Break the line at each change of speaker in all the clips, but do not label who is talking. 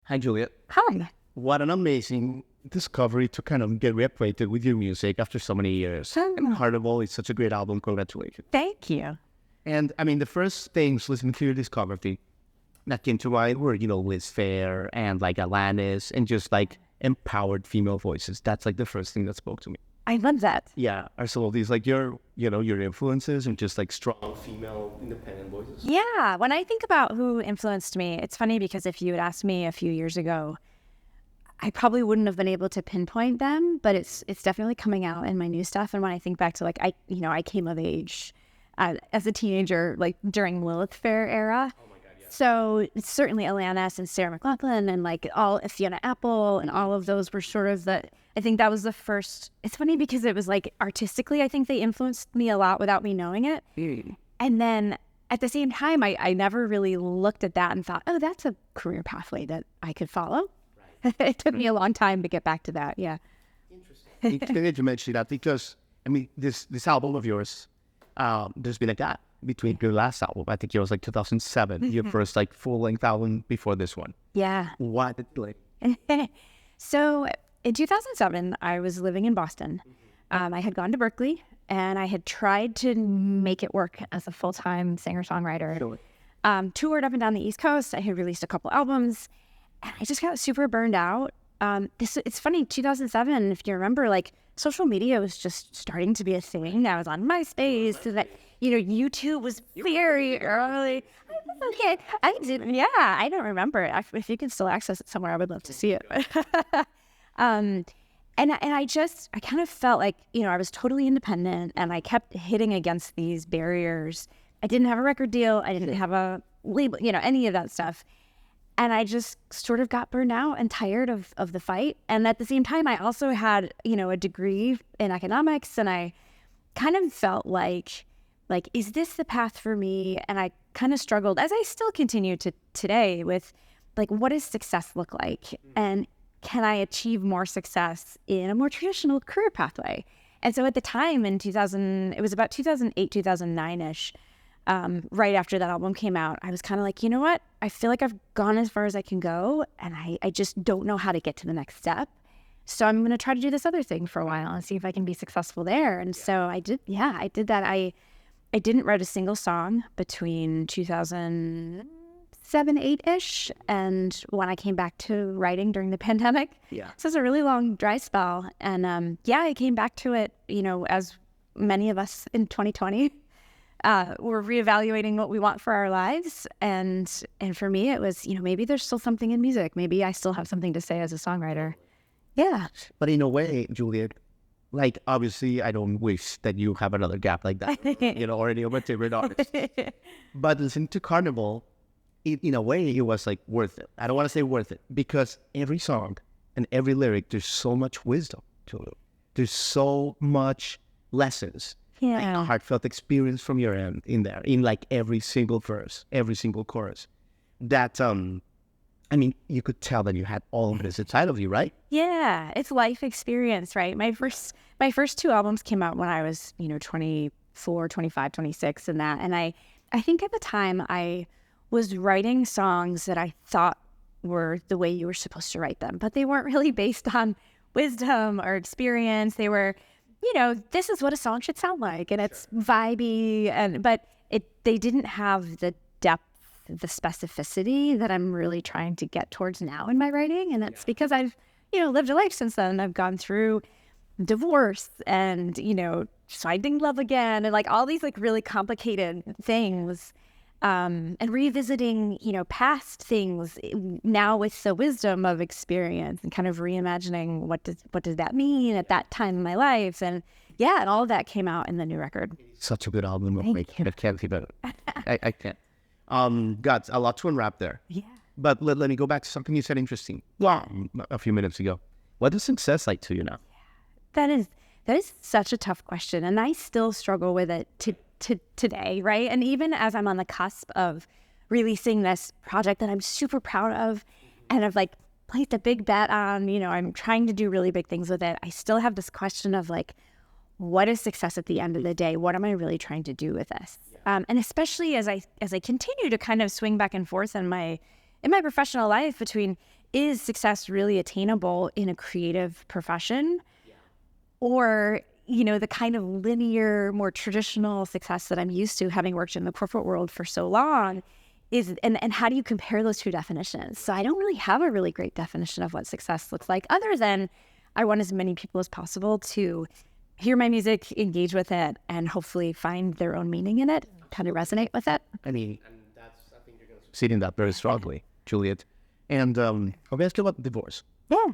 Hi, Juliet.
Hi.
What an amazing discovery to kind of get reacquainted with your music after so many years. And Carnival is such a great album. Congratulations.
Thank you.
And I mean, the first things listening to your discography that came to mind were, Liz Phair and like Alanis and just like empowered female voices. That's like the first thing that spoke to me.
I love that.
Yeah. Are some of these like your influences and just like strong female independent voices?
Yeah. When I think about who influenced me, it's funny because if you had asked me a few years ago, I probably wouldn't have been able to pinpoint them, but it's definitely coming out in my new stuff. And when I think back to like, I came of age as a teenager, like during Lilith Fair era.
Oh my God, yeah.
So it's certainly Alanis and Sarah McLachlan and like all Fiona Apple and all of those were sort of I think that was the first. It's funny because it was like artistically, I think they influenced me a lot without me knowing it. And then at the same time, I never really looked at that and thought, oh, that's a career pathway that I could follow. Right. It took me a long time to get back to that. Yeah.
Interesting. It's good to mention that because, I mean, this album of yours, there's been a gap between your last album. I think it was like 2007, your first like full-length album before this one.
Yeah.
Why did like?
So in 2007, I was living in Boston. I had gone to Berkeley, and I had tried to make it work as a full-time singer-songwriter.
Sure.
Toured up and down the East Coast. I had released a couple albums, and I just got super burned out. It's funny, 2007, if you remember, like social media was just starting to be a thing. I was on MySpace, so that YouTube was very early. Okay, I don't remember. If you can still access it somewhere, I would love to see it. And I kind of felt like, I was totally independent and I kept hitting against these barriers. I didn't have a record deal. I didn't have a label, any of that stuff. And I just sort of got burned out and tired of the fight. And at the same time, I also had, a degree in economics. And I kind of felt like, is this the path for me? And I kind of struggled, as I still continue to today, with like, what does success look like? And can I achieve more success in a more traditional career pathway? And so at the time in it was about 2008, 2009-ish, right after that album came out, I was kind of like, you know what? I feel like I've gone as far as I can go, and I just don't know how to get to the next step. So I'm going to try to do this other thing for a while and see if I can be successful there. And so I did that. I didn't write a single song between 2007, 8-ish, and when I came back to writing during the pandemic.
Yeah.
So it's a really long dry spell. And I came back to it, as many of us in 2020. We're reevaluating what we want for our lives. And for me, it was, maybe there's still something in music. Maybe I still have something to say as a songwriter. Yeah.
But in a way, Juliet, like, obviously, I don't wish that you have another gap like that, or any of my favorite artists. But listening to Carnival, in a way, it was like worth it. I don't want to say worth it because every song and every lyric, there's so much wisdom to it. There's so much lessons.
Yeah.
Like a heartfelt experience from your end in there, in like every single verse, every single chorus. That, you could tell that you had all of this inside of you, right?
Yeah, it's life experience, right? My first two albums came out when I was, 24, 25, 26 and that. And I think at the time I was writing songs that I thought were the way you were supposed to write them, but they weren't really based on wisdom or experience. They were, this is what a song should sound like, and it's vibey, but they didn't have the depth, the specificity that I'm really trying to get towards now in my writing. And that's because I've, lived a life since then. I've gone through divorce and, finding love again and like all these like really complicated things. And revisiting, past things now with the wisdom of experience and kind of reimagining what does that mean at that time in my life. And and all of that came out in the new record.
Such a good album.
Thank you.
I can't keep it. I can't. Got a lot to unwrap there.
Yeah.
But let me go back to something you said interesting.
Yeah.
A few minutes ago. What is success like to you now?
That is such a tough question, and I still struggle with it today, right? And even as I'm on the cusp of releasing this project that I'm super proud of and I've like placed a big bet on, I'm trying to do really big things with it, I still have this question of like, what is success at the end of the day? What am I really trying to do with this? And especially as I continue to kind of swing back and forth in my professional life between, is success really attainable in a creative profession? Or, the kind of linear, more traditional success that I'm used to, having worked in the corporate world for so long, and how do you compare those two definitions? So I don't really have a really great definition of what success looks like, other than I want as many people as possible to hear my music, engage with it, and hopefully find their own meaning in it, kind of resonate with it.
I think you're going to succeed in that very strongly, Juliet. And I'll ask you about divorce,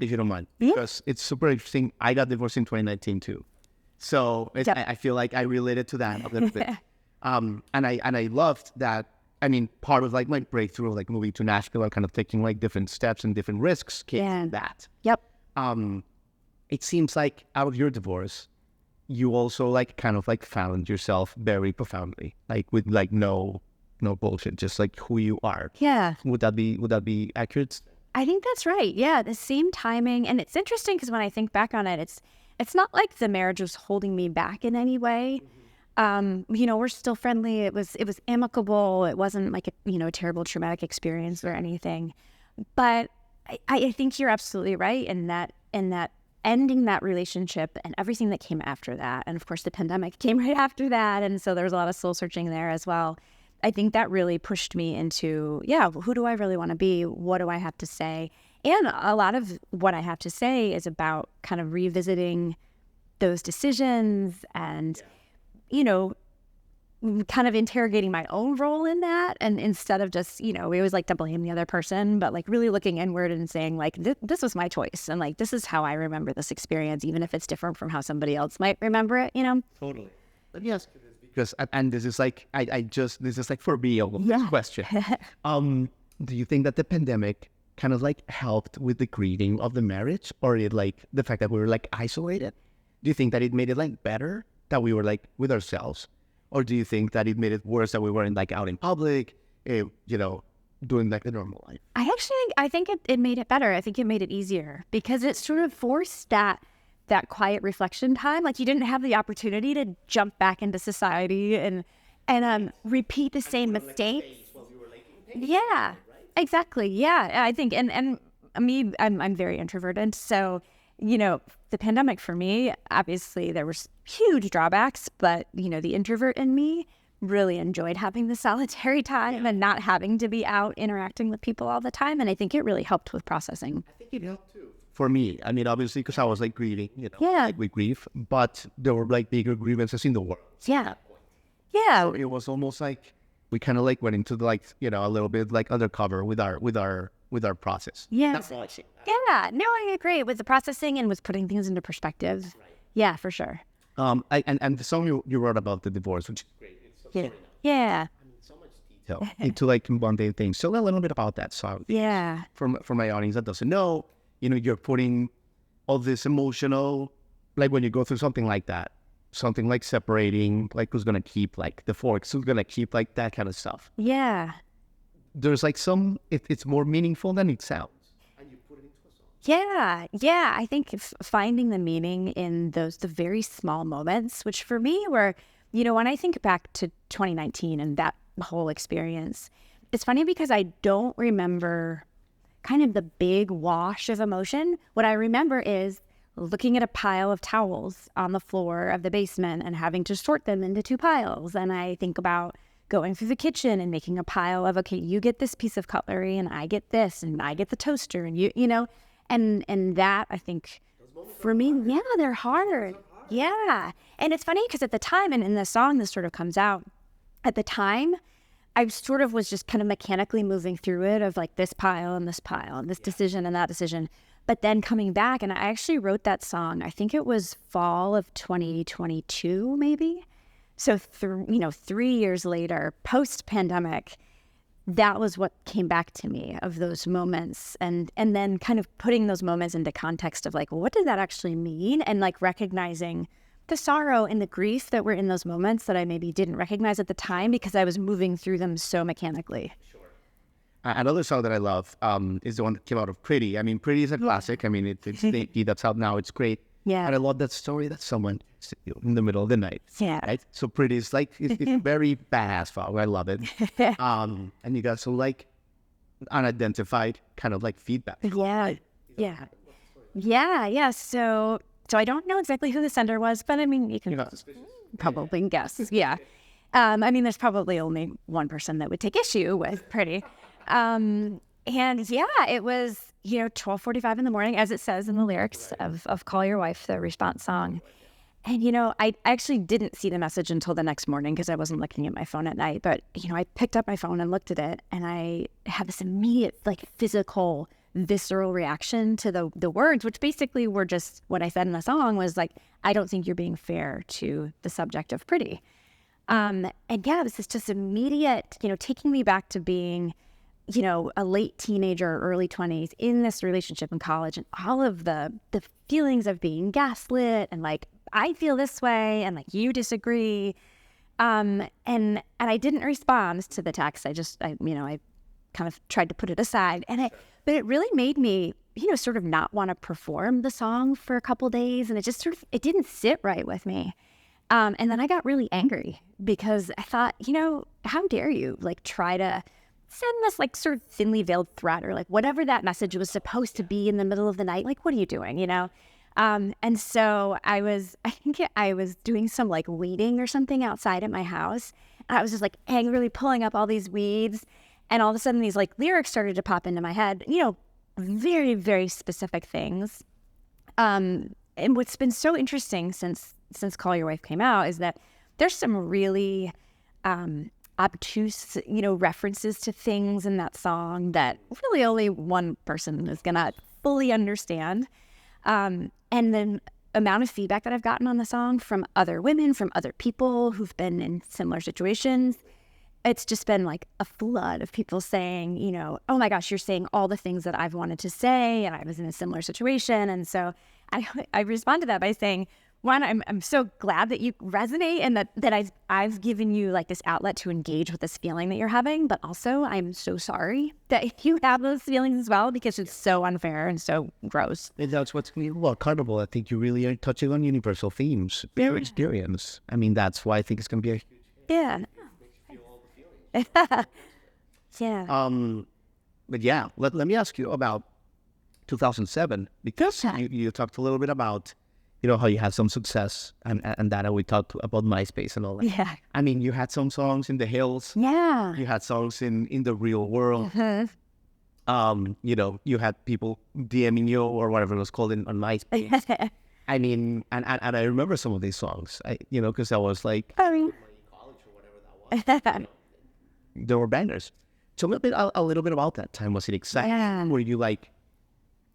if you don't mind, because it's super interesting. I got divorced in 2019 too. So I feel like I related to that a little bit. And I loved that. I mean, part of like my breakthrough, like moving to Nashville and kind of taking like different steps and different risks came from that.
Yep.
It seems like out of your divorce, you also like kind of like found yourself very profoundly, like with like no bullshit, just like who you are.
Yeah.
Would that be accurate?
I think that's right. Yeah, the same timing. And it's interesting because when I think back on it, it's not like the marriage was holding me back in any way. We're still friendly. It was amicable. It wasn't like a terrible traumatic experience or anything. But I think you're absolutely right in that ending that relationship and everything that came after that. And of course the pandemic came right after that. And so there was a lot of soul searching there as well. I think that really pushed me into, who do I really want to be? What do I have to say? And a lot of what I have to say is about kind of revisiting those decisions and, kind of interrogating my own role in that. And instead of just, we always like to blame the other person, but like really looking inward and saying like, this was my choice. And like, this is how I remember this experience, even if it's different from how somebody else might remember it,
Totally. Let me ask you this because, and this is like, this is like for me, this question. Do you think that the pandemic kind of like helped with the grieving of the marriage, or it like the fact that we were like isolated? Do you think that it made it like better that we were like with ourselves? Or do you think that it made it worse that we weren't like out in public, doing like the normal life?
I think it made it better. I think it made it easier because it sort of forced that quiet reflection time. Like you didn't have the opportunity to jump back into society and repeat the same mistakes. Yeah, exactly. Yeah, I think and me, I'm very introverted, so the pandemic for me, obviously there was huge drawbacks, but the introvert in me really enjoyed having the solitary time and not having to be out interacting with people all the time. And I think it really helped with processing.
I think it helped too. For me, I mean, obviously, because I was like grieving, like we grieve, but there were like bigger grievances in the world.
Yeah.
So it was almost like we kind of like went into the, like, a little bit like undercover with our process.
Yeah.
That's all I see.
Yeah. No, I agree with the processing and with putting things into perspective. Right. Yeah, for sure.
And the song you wrote about the divorce, which is great. It's so
yeah. Yeah.
I mean, so much detail into like mundane things. So a little bit about that song.
Yeah.
For my audience that doesn't know, you're putting all this emotional, like when you go through something like that, something like separating, like who's going to keep like the forks, who's going to keep like that kind of stuff.
Yeah.
There's like it's more meaningful than it sounds. And you put it into a song.
Yeah. I think finding the meaning in the very small moments, which for me were, when I think back to 2019 and that whole experience, it's funny because I don't remember kind of the big wash of emotion. What I remember is looking at a pile of towels on the floor of the basement and having to sort them into two piles. And I think about going through the kitchen and making a pile of, okay, you get this piece of cutlery and I get this and I get the toaster and and that, I think for me, they're hard. Yeah. And it's funny because at the time, and in the song this sort of comes out, at the time, I sort of was just kind of mechanically moving through it of like this pile and this decision and that decision. But then coming back, and I actually wrote that song, I think it was fall of 2022, maybe. So, 3 years later, post-pandemic, that was what came back to me of those moments. And then kind of putting those moments into context of like, what did that actually mean? And like recognizing the sorrow and the grief that were in those moments that I maybe didn't recognize at the time because I was moving through them so mechanically.
Sure. Another song that I love is the one that came out of Pretty. I mean, Pretty is a classic. I mean, it's that's out now. It's great.
Yeah.
And I love that story that someone in the middle of the night.
Yeah.
Right? So Pretty is like, it's very badass song. I love it. And you got some like unidentified kind of like feedback.
Yeah. So I don't know exactly who the sender was, but I mean, you can probably guess. Yeah. I mean, there's probably only one person that would take issue with Pretty. And yeah, it was, 12:45 in the morning, as it says in the lyrics of Call Your Wife, the response song. And, I actually didn't see the message until the next morning because I wasn't looking at my phone at night. But, I picked up my phone and looked at it, and I had this immediate, physical, visceral reaction to the words, which basically were just what I said in the song was like, I don't think you're being fair to the subject of Pretty. And yeah, this is just immediate, taking me back to being, a late teenager, early 20s in this relationship in college, and all of the feelings of being gaslit and I feel this way and you disagree. And I didn't respond to the text. I kind of tried to put it aside, but it really made me, sort of not want to perform the song for a couple days. And it just it didn't sit right with me. And then I got really angry because I thought, how dare you try to send this sort of thinly veiled threat or whatever that message was supposed to be in the middle of the night. What are you doing, And so I think I was doing some weeding or something outside at my house. And I was just angrily pulling up all these weeds. And all of a sudden these lyrics started to pop into my head, very, very specific things. And what's been so interesting since Call Your Wife came out is that there's some really obtuse, references to things in that song that really only one person is going to fully understand. And the amount of feedback that I've gotten on the song from other women, from other people who've been in similar situations, it's just been a flood of people saying, oh my gosh, you're saying all the things that I've wanted to say, and I was in a similar situation. And so I respond to that by saying, one, I'm so glad that you resonate and that I've given you this outlet to engage with this feeling that you're having, but also I'm so sorry that you have those feelings as well because it's so unfair and so gross.
And that's what's Carnival. I think you really are touching on universal themes, their experience. I mean, that's why I think it's going to be a huge
yeah. Yeah.
But yeah, let me ask you about 2007 because you talked a little bit about how you had some success and that we talked about MySpace and all that.
Yeah.
I mean, you had some songs in the hills.
Yeah.
You had songs in the real world. You had people DMing you or whatever it was called on MySpace. I mean, and I remember some of these songs, because I was college or whatever that was. There were bangers. Tell me a little bit about that time. Was it exciting?
Yeah.
Were you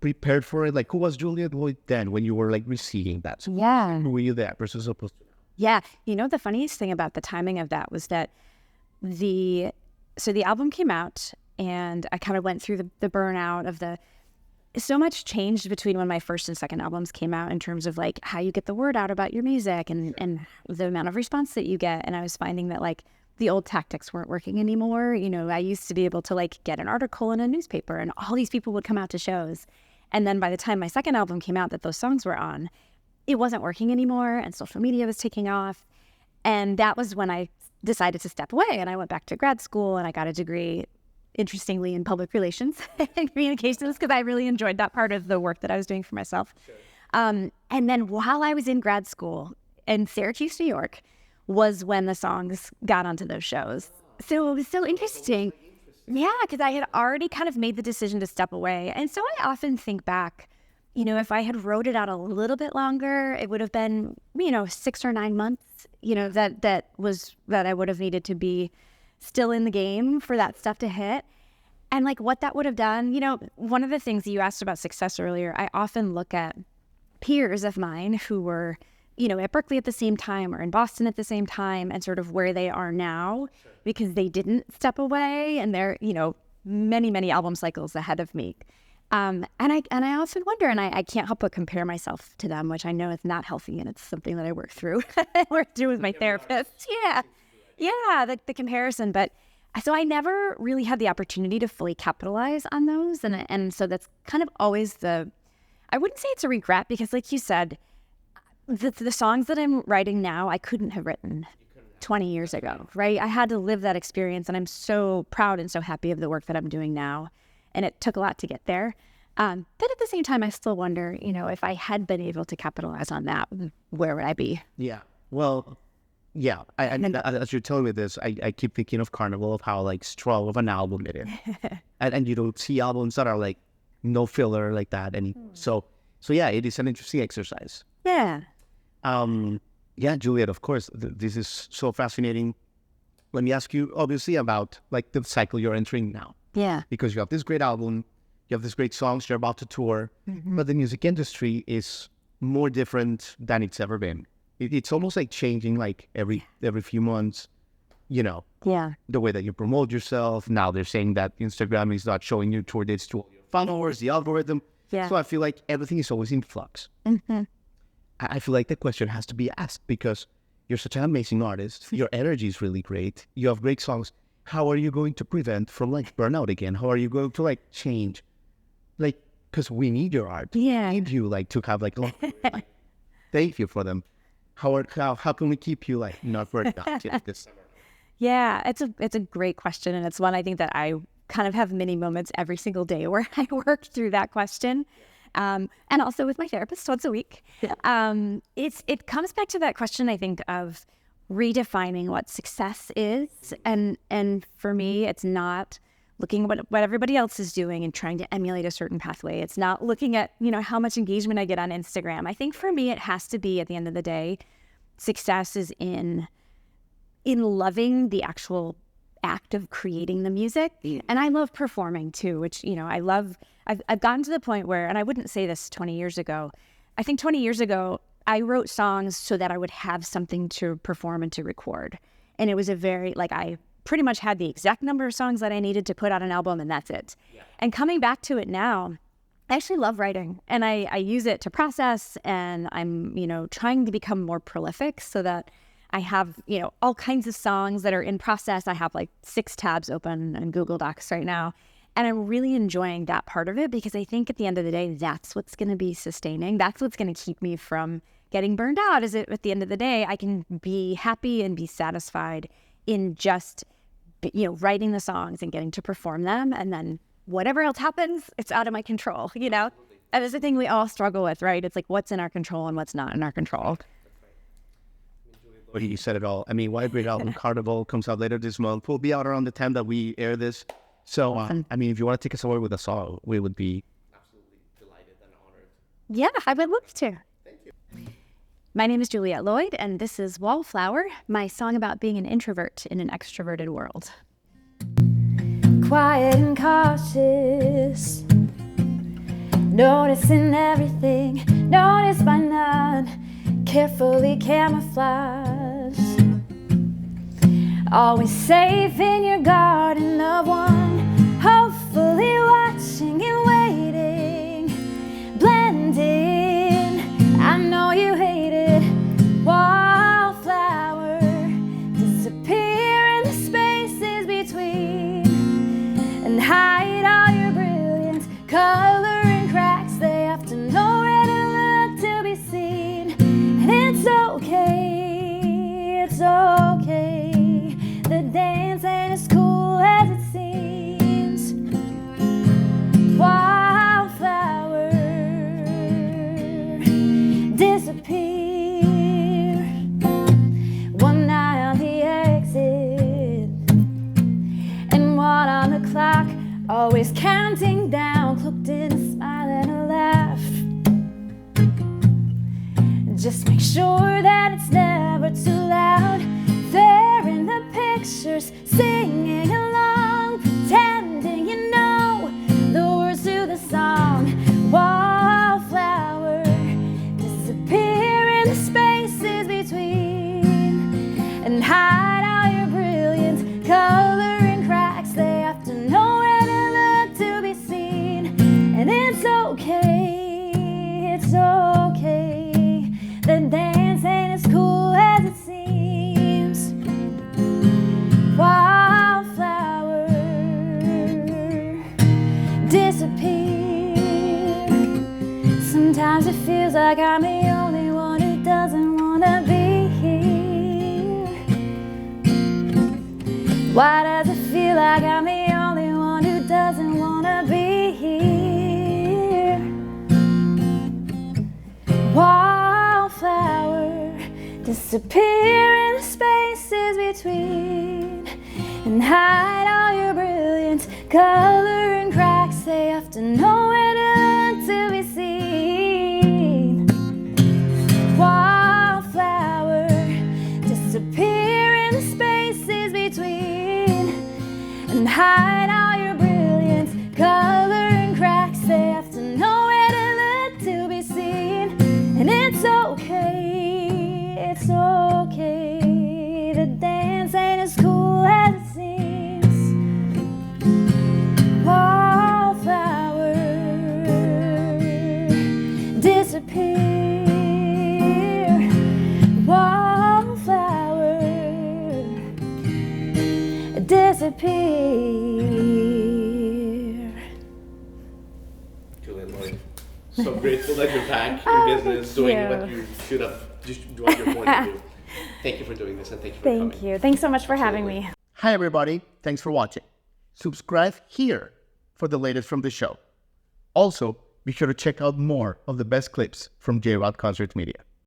prepared for it? Who was Juliet Lloyd then when you were receiving that?
Yeah.
Who were you there versus opposed to now?
Yeah. The funniest thing about the timing of that was that the album came out and I kind of went through the burnout of so much changed between when my first and second albums came out in terms of how you get the word out about your music and the amount of response that you get. And I was finding that the old tactics weren't working anymore. I used to be able to get an article in a newspaper and all these people would come out to shows. And then by the time my second album came out that those songs were on, it wasn't working anymore and social media was taking off. And that was when I decided to step away and I went back to grad school and I got a degree, interestingly, in public relations and communications because I really enjoyed that part of the work that I was doing for myself. Sure. And then while I was in grad school in Syracuse, New York, was when the songs got onto those shows. So it was so interesting. Yeah, because I had already kind of made the decision to step away. And so I often think back, if I had wrote it out a little bit longer, it would have been, 6 or 9 months, that I would have needed to be still in the game for that stuff to hit. And what that would have done, one of the things that you asked about success earlier, I often look at peers of mine who were at Berkeley at the same time or in Boston at the same time and sort of where they are now because they didn't step away and they're, many, many album cycles ahead of me. And I often wonder, and I can't help but compare myself to them, which I know is not healthy and it's something that I work through with my therapist. Yeah, the comparison. But so I never really had the opportunity to fully capitalize on those. And so that's kind of always I wouldn't say it's a regret because like you said, the songs that I'm writing now, I couldn't have written 20 years ago, right? I had to live that experience, and I'm so proud and so happy of the work that I'm doing now. And it took a lot to get there. But at the same time, I still wonder, if I had been able to capitalize on that, where would I be?
Yeah. Well, yeah. As you're telling me this, I keep thinking of Carnival, of how like strong of an album it is. and you don't see albums that are like no filler like that. And so yeah, it is an interesting exercise.
Yeah.
Yeah, Juliet, of course, this is so fascinating. Let me ask you, obviously, about like the cycle you're entering now.
Yeah.
Because you have this great album, you have these great songs, you're about to tour, but the music industry is more different than it's ever been. It's almost like changing like every few months,
Yeah.
the way that you promote yourself. Now they're saying that Instagram is not showing you tour dates to all your followers, the algorithm.
Yeah.
So I feel like everything is always in flux. I feel like the question has to be asked because you're such an amazing artist. Your energy is really great. You have great songs. How are you going to prevent from like burnout again? How are you going to like change? Like, because we need your art.
Yeah.
We need you like to have like, thank you for them. How can we keep you like not burnt out this summer?
Yeah, it's a great question, and it's one I think that I kind of have many moments every single day where I work through that question. And also with my therapist once a week. It comes back to that question, I think, of redefining what success is. And for me, it's not looking at what everybody else is doing and trying to emulate a certain pathway. It's not looking at, how much engagement I get on Instagram. I think for me, it has to be, at the end of the day, success is in loving the actual act of creating the music. And I love performing too, which, I've gotten to the point where, and I wouldn't say this 20 years ago, I think 20 years ago, I wrote songs so that I would have something to perform and to record. And it was I pretty much had the exact number of songs that I needed to put out an album, and that's it. Yeah. And coming back to it now, I actually love writing, and I use it to process, and I'm, trying to become more prolific so that I have, all kinds of songs that are in process. I have like 6 tabs open in Google Docs right now. And I'm really enjoying that part of it because I think at the end of the day, that's what's going to be sustaining. That's what's going to keep me from getting burned out. Is it at the end of the day, I can be happy and be satisfied in just, writing the songs and getting to perform them. And then whatever else happens, it's out of my control, And it's the thing we all struggle with, right? It's like what's in our control and what's not in our control.
You said it all. I mean, what a great album. Carnival comes out later this month. We'll be out around the time that we air this. So, if you want to take us away with a song, we would be absolutely delighted and honored.
Yeah, I would love to.
Thank you.
My name is Juliet Lloyd, and this is Wallflower, my song about being an introvert in an extroverted world. Quiet and cautious, noticing everything, noticed by none, carefully camouflaged. Always safe in your garden of one, hopefully watching and waiting, blending. I know you hate it. Wallflower, disappear in the spaces between, and hide all your brilliance, color and cracks. They have to know where to look to be seen, and it's okay, it's okay. The dance ain't as cool as it seems. Wallflower, disappear. One eye on the exit and one on the clock, always counting down, cloaked in a smile and a laugh. Just make sure that it's never too loud. There in the pictures, singing along, pretending you know the words to the song. Wallflower, disappear in the spaces between, and hide all your brilliance, color and cracks. They have to know where to look to be seen, and it's okay, it's okay. The dance ain't as cool as it seems. Wallflower, disappear. Sometimes it feels like I'm the only one who doesn't want to be here.
Why does it feel like I'm the only one who doesn't wanna be here? Wallflower, disappear in the spaces between and hide all your brilliance, color and cracks. They have to know where to learn to be seen. Wallflower, disappear in the spaces between and hide all your brilliance, color and cracks. They have to know where to learn to be seen. And it's okay, it's okay. The dance ain't as cool as it seems. Wallflower, disappear. Wallflower, disappear.
Juliet Lloyd, so grateful that you're back in business, doing what you should have, just what you're born to do. Thank you for doing this, and thank you for coming.
Thank you. Thanks so much for having me.
Hi, everybody. Thanks for watching. Subscribe here for the latest from the show. Also, be sure to check out more of the best clips from J-Rod Concert Media.